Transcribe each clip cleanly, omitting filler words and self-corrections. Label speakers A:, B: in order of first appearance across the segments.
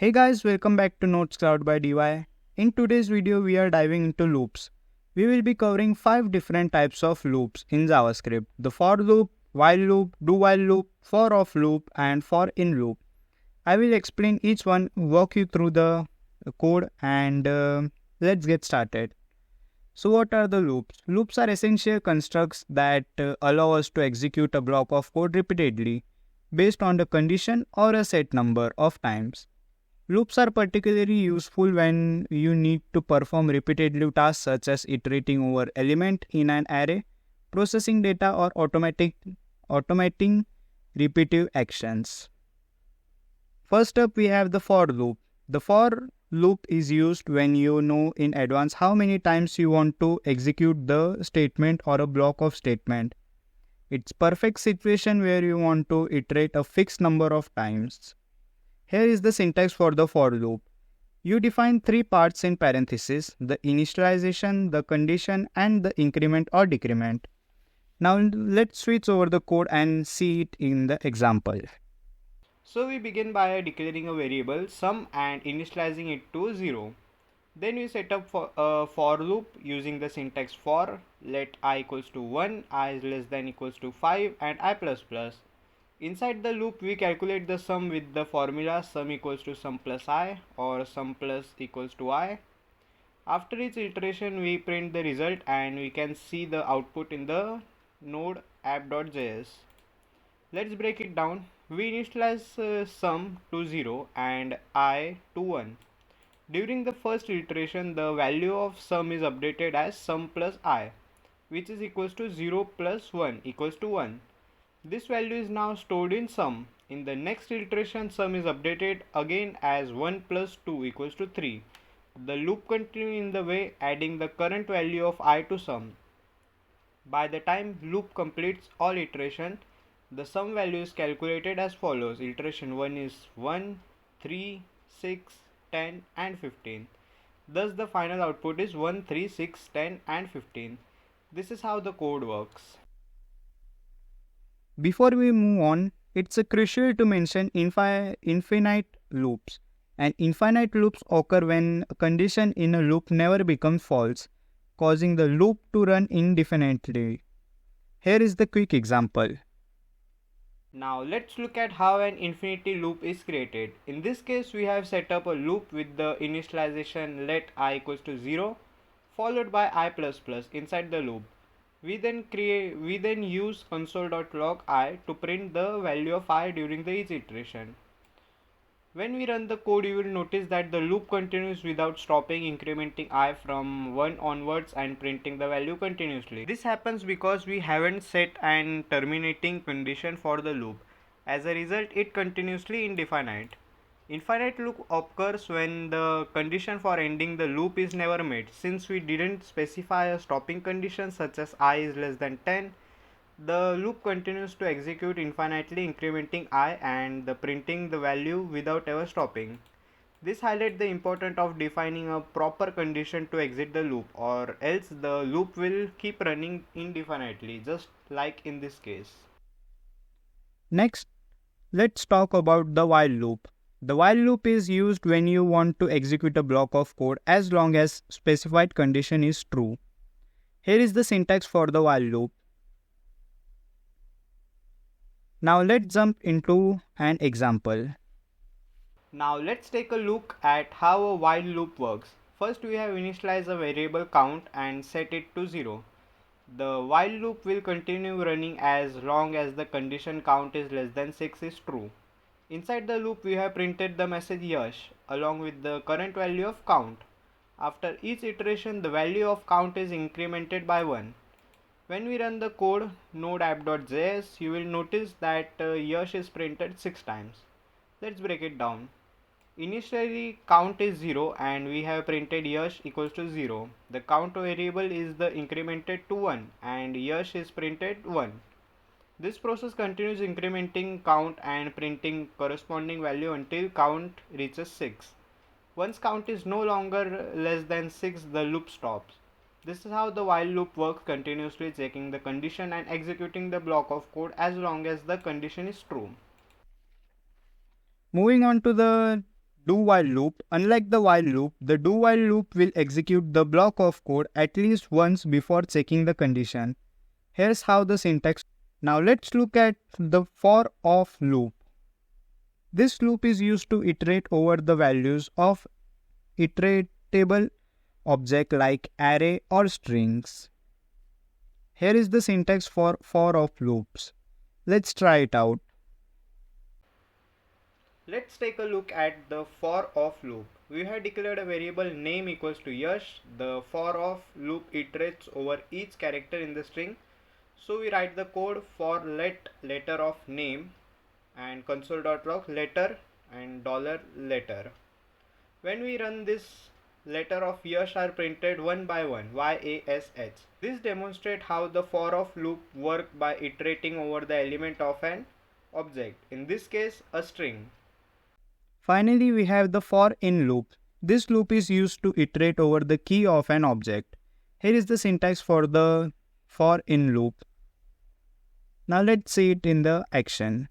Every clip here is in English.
A: Hey guys, welcome back to Notes Cloud by DY. In today's video, we are diving into loops. We will be covering 5 different types of loops in JavaScript: the for loop, while loop, do while loop, for of loop, and for in loop. I will explain each one, walk you through the code, and let's get started. So, what are the loops? Loops are essential constructs that allow us to execute a block of code repeatedly based on the condition or a set number of times. Loops are particularly useful when you need to perform repetitive tasks such as iterating over element in an array, processing data, or automating repetitive actions. First up, we have the for loop. The for loop is used when you know in advance how many times you want to execute the statement or a block of statement. It's perfect situation where you want to iterate a fixed number of times. Here is the syntax for the for loop. You define 3 parts in parentheses: the initialization, the condition, and the increment or decrement. Now let's switch over the code and see it in the example. So we begin by declaring a variable sum and initializing it to 0. Then we set up for a for loop using the syntax for let I equals to 1, I is less than equals to 5, and I plus plus. Inside the loop, we calculate the sum with the formula sum equals to sum plus I or sum plus equals to I. After each iteration, we print the result and we can see the output in the node app.js. Let's break it down. We initialize sum to 0 and I to 1. During the first iteration, the value of sum is updated as sum plus I, which is equals to 0 plus 1 equals to 1. This value is now stored in sum. In the next iteration, sum is updated again as 1 plus 2 equals to 3. The loop continues in the way adding the current value of I to sum. By the time loop completes all iterations, the sum value is calculated as follows. Iteration 1 is 1, 3, 6, 10 and 15. Thus the final output is 1, 3, 6, 10 and 15. This is how the code works. Before we move on, it's crucial to mention infinite loops. And infinite loops occur when a condition in a loop never becomes false, causing the loop to run indefinitely. Here is the quick example. Now let's look at how an infinity loop is created. In this case, we have set up a loop with the initialization let I equals to 0 followed by I plus plus inside the loop. We then use console.log I to print the value of I during the each iteration. When we run the code, you will notice that the loop continues without stopping, incrementing I from 1 onwards and printing the value continuously. This happens because we haven't set an terminating condition for the loop. As a result, it continuously indefinite. Infinite loop occurs when the condition for ending the loop is never met. Since we didn't specify a stopping condition such as I is less than 10, the loop continues to execute infinitely, incrementing I and printing the value without ever stopping. This highlights the importance of defining a proper condition to exit the loop, or else the loop will keep running indefinitely, just like in this case. Next, let's talk about the while loop. The while loop is used when you want to execute a block of code as long as specified condition is true. Here is the syntax for the while loop. Now let's jump into an example. Now let's take a look at how a while loop works. First, we have initialized a variable count and set it to 0. The while loop will continue running as long as the condition count is less than 6 is true. Inside the loop, we have printed the message Yash along with the current value of count. After each iteration, the value of count is incremented by 1. When we run the code node app.js, you will notice that Yash is printed 6 times. Let's break it down. Initially, count is 0 and we have printed Yash equals to 0. The count variable is the incremented to 1 and Yash is printed 1. This process continues incrementing count and printing corresponding value until count reaches 6. Once count is no longer less than 6, the loop stops. This is how the while loop works, continuously checking the condition and executing the block of code as long as the condition is true. Moving on to the do-while loop. Unlike the while loop, the do-while loop will execute the block of code at least once before checking the condition. Here's how the syntax. Now let's look at the for-of loop. This loop is used to iterate over the values of iteratable object like array or strings. Here is the syntax for for-of loops. Let's try it out. Let's take a look at the for-of loop. We have declared a variable name equals to Yash. The for-of loop iterates over each character in the string. So we write the code for let letter of name and console.log letter and $letter. When we run this, letter of Yash are printed one by one, Y-A-S-H. This demonstrates how the for-of loop works by iterating over the element of an object, in this case a string. Finally, we have the for-in loop. This loop is used to iterate over the key of an object. Here is the syntax for the for-in loop. Now let's see it in the action.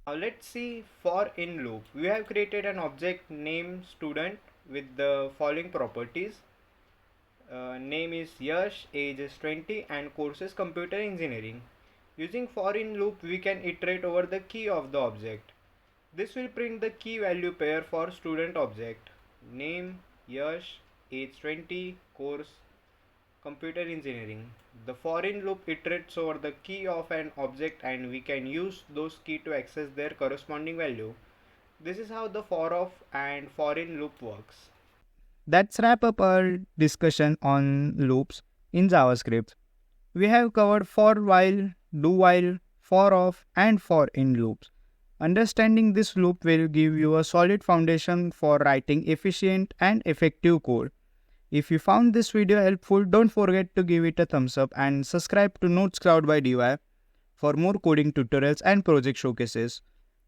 A: Now let's see for-in loop. We have created an object named student with the following properties. Name is Yash, age is 20 and course is computer engineering. Using for-in loop, we can iterate over the key of the object. This will print the key value pair for student object. Name, Yash, age 20, course, computer engineering. The for-in loop iterates over the key of an object and we can use those key to access their corresponding value. This is how the for-of and for-in loop works. That's wrap up our discussion on loops in JavaScript. We have covered for while, do while, for-of and for-in loops. Understanding this loop will give you a solid foundation for writing efficient and effective code. If you found this video helpful, don't forget to give it a thumbs up and subscribe to Notes Cloud by DY for more coding tutorials and project showcases.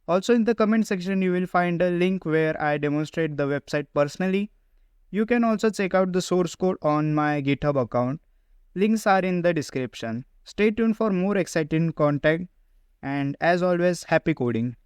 A: Also in the comment section you will find a link where I demonstrate the website personally. You can also check out the source code on my GitHub account. Links are in the description. Stay tuned for more exciting content and as always, happy coding.